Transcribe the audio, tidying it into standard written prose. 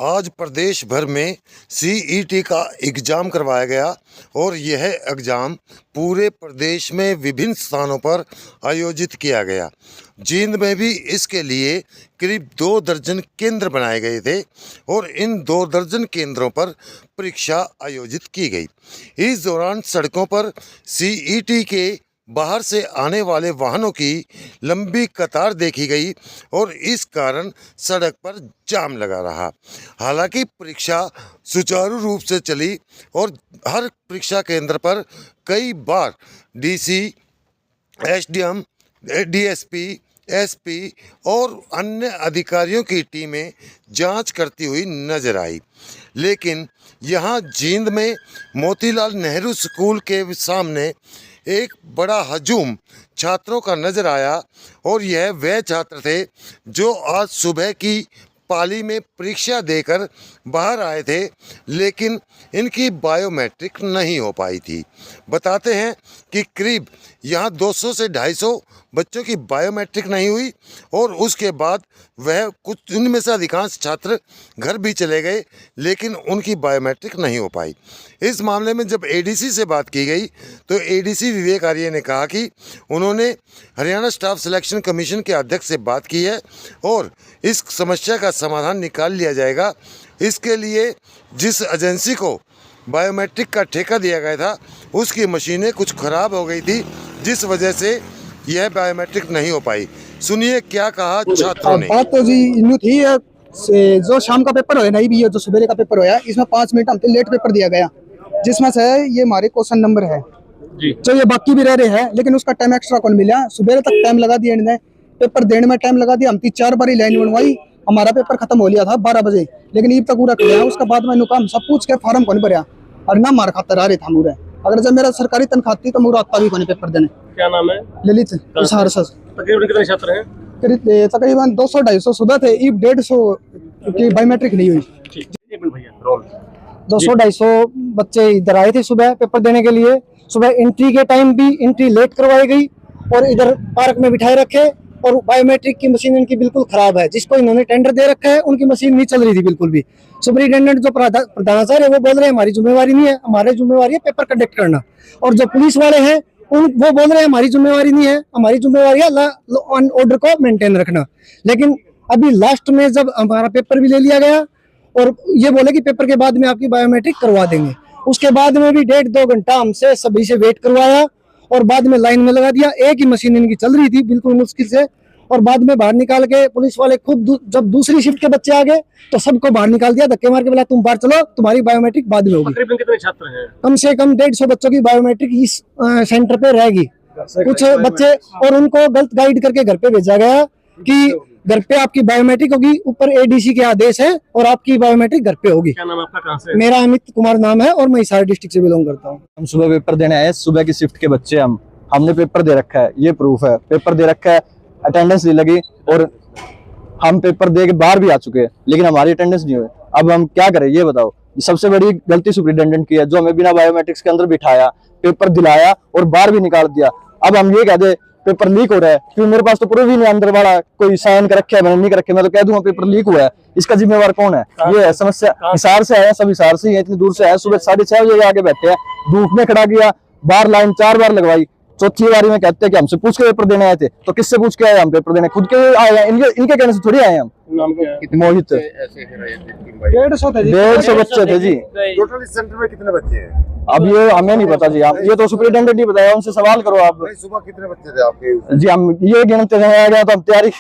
आज प्रदेश भर में सीईटी का एग्ज़ाम करवाया गया और यह एग्ज़ाम पूरे प्रदेश में विभिन्न स्थानों पर आयोजित किया गया। जींद में भी इसके लिए करीब 2 दर्जन केंद्र बनाए गए थे और इन 2 दर्जन केंद्रों पर परीक्षा आयोजित की गई। इस दौरान सड़कों पर सीईटी के बाहर से आने वाले वाहनों की लंबी कतार देखी गई और इस कारण सड़क पर जाम लगा रहा। हालांकि परीक्षा सुचारू रूप से चली और हर परीक्षा केंद्र पर कई बार डीसी, एसडीएम, डीएसपी, एसपी और अन्य अधिकारियों की टीमें जांच करती हुई नजर आई। लेकिन यहां जींद में मोतीलाल नेहरू स्कूल के सामने एक बड़ा हजूम छात्रों का नजर आया और यह वे छात्र थे जो आज सुबह की पाली में परीक्षा देकर बाहर आए थे, लेकिन इनकी बायोमेट्रिक नहीं हो पाई थी। बताते हैं कि करीब यहाँ 200 से 250 बच्चों की बायोमेट्रिक नहीं हुई और उसके बाद वह कुछ उनमें से अधिकांश छात्र घर भी चले गए, लेकिन उनकी बायोमेट्रिक नहीं हो पाई। इस मामले में जब एडीसी से बात की गई तो एडीसी विवेक आर्य ने कहा कि उन्होंने हरियाणा स्टाफ सिलेक्शन कमीशन के अध्यक्ष से बात की है और इस समस्या का समाधान निकाल लिया जाएगा। इसके लिए जिस एजेंसी को बायोमेट्रिक का ठेका दिया गया था उसकी मशीनें कुछ खराब हो गई थी, जिस वजह से यह बायोमेट्रिक नहीं हो पाई। सुनिए क्या कहा छात्रों ने। बात तो जी यूँ थी जो शाम का पेपर होया नहीं भी है, जो सवेरे का पेपर होया, इसमें 5 मिनट हमसे लेट पेपर दिया गया, जिसमें से ये हमारे क्वेश्चन नंबर है जी। तो ये बाकी भी रह रहे हैं, लेकिन उसका टाइम एक्स्ट्रा कौन मिला। सुबह तक टाइम लगा दिया इन्होंने, पेपर देने में टाइम लगा दिया। हम 4 बार लाइन बनवाई, हमारा पेपर खत्म हो लिया था 12 बजे, लेकिन अब तक पूरा किया। उसके बाद में काम सब पूछ के फार्म कौन भरया और ना मार खातर आ रहे था मुरे। अगर जब मेरा सरकारी तनख्वाह थी तो मुरा आता भी कौन पेपर देने। क्या नाम है? ललित। तकरीबन कितने छात्र हैं? तकरीबन 200-250 सुबह थे, अब 150 की बायोमेट्रिक नहीं हुई। 200-250 बच्चे इधर आए थे सुबह पेपर देने के लिए। सुबह एंट्री के टाइम भी एंट्री लेट करवाई गई और इधर पार्क में बिठाए रखे और बायोमेट्रिक की मशीन इनकी बिल्कुल खराब है। जिसको इन्होंने टेंडर दे रखा है उनकी मशीन नहीं चल रही थी बिल्कुल भी। सुपरिटेंडेंट जो प्रधानाचार्य है वो बोल रहे हैं हमारी जिम्मेवारी नहीं है, हमारी जिम्मेवारी है पेपर कंडक्ट करना। और जो पुलिस वाले हैं वो बोल रहे हैं हमारी जिम्मेवारी नहीं है, हमारी जिम्मेवारी है लॉ एंड ऑर्डर को मेंटेन रखना। लेकिन अभी लास्ट में जब हमारा पेपर भी ले लिया गया और ये बोले कि पेपर के बाद में आपकी बायोमेट्रिक करवा देंगे, उसके बाद में भी 1.5-2 घंटा हमसे सभी से वेट करवाया और बाद में लाइन में लगा दिया। एक ही मशीन इनकी चल रही थी बिल्कुल मुश्किल से, और बाद में बाहर निकाल के पुलिस वाले खुद जब दूसरी शिफ्ट के बच्चे आ गए तो सबको बाहर निकाल दिया, धक्के मार के बोला तुम बाहर चलो, तुम्हारी बायोमेट्रिक बाद में होगी। तकरीबन कितने छात्र हैं? कम से कम 150 बच्चों की बायोमेट्रिक इस सेंटर पे रहेगी। कुछ बच्चे और उनको गलत गाइड करके घर पे भेजा गया कि घर पे आपकी बायोमेट्रिक होगी, ऊपर एडीसी के आदेश है और आपकी बायोमेट्रिक घर पे होगी। क्या नाम आपका? कहाँ से? मेरा अमित कुमार नाम है और मैं हिसार डिस्ट्रिक्ट से बिलोंग करता हूँ। हम सुबह पेपर देने आए, सुबह की शिफ्ट के बच्चे हमने पेपर दे रखा है, ये प्रूफ है। पेपर दे रखा है, अटेंडेंस नहीं लगी और हम पेपर दे के बाहर भी आ चुके हैं, लेकिन हमारी अटेंडेंस नहीं हुई। अब हम क्या करें ये बताओ। सबसे बड़ी गलती सुपरिटेंडेंट की है, जो हमें बिना बायोमेट्रिक्स के अंदर बिठाया, पेपर दिलाया और बाहर भी निकाल दिया। अब हम ये कह दे पेपर लीक हो रहा है, क्योंकि मेरे पास तो प्रूफ ही नहीं, अंदर वाला कोई साइन कर रखे है मैंने नहीं कर रखे, मैं तो कह दूंगा पेपर लीक हुआ है। इसका जिम्मेवार कौन है? ये है समस्या। हिसार से आया, सब हिसार से ही है, इतनी दूर से आया। सुबह 6:30 बजे आके बैठे हैं, धूप में खड़ा किया, बाहर लाइन 4 बार लगवाई। चौथी बारी में कहते हैं कि हमसे पूछ के पेपर देने आए थे, तो किससे पूछ के आए? हम पेपर देने खुद के आए हैं, इनके कहने से थोड़ी आए हम। नाम क्या है? मोहित। 150 बच्चे थे जी। टोटल इस सेंटर में कितने बच्चे हैं? अब ये हमें नहीं पता जी, ये तो सुपरिटेंडेंट नहीं बताया, उनसे सवाल करो आप। सुबह कितने बच्चे थे आपके? जी हम ये गिनते हैं, तो हम तैयारी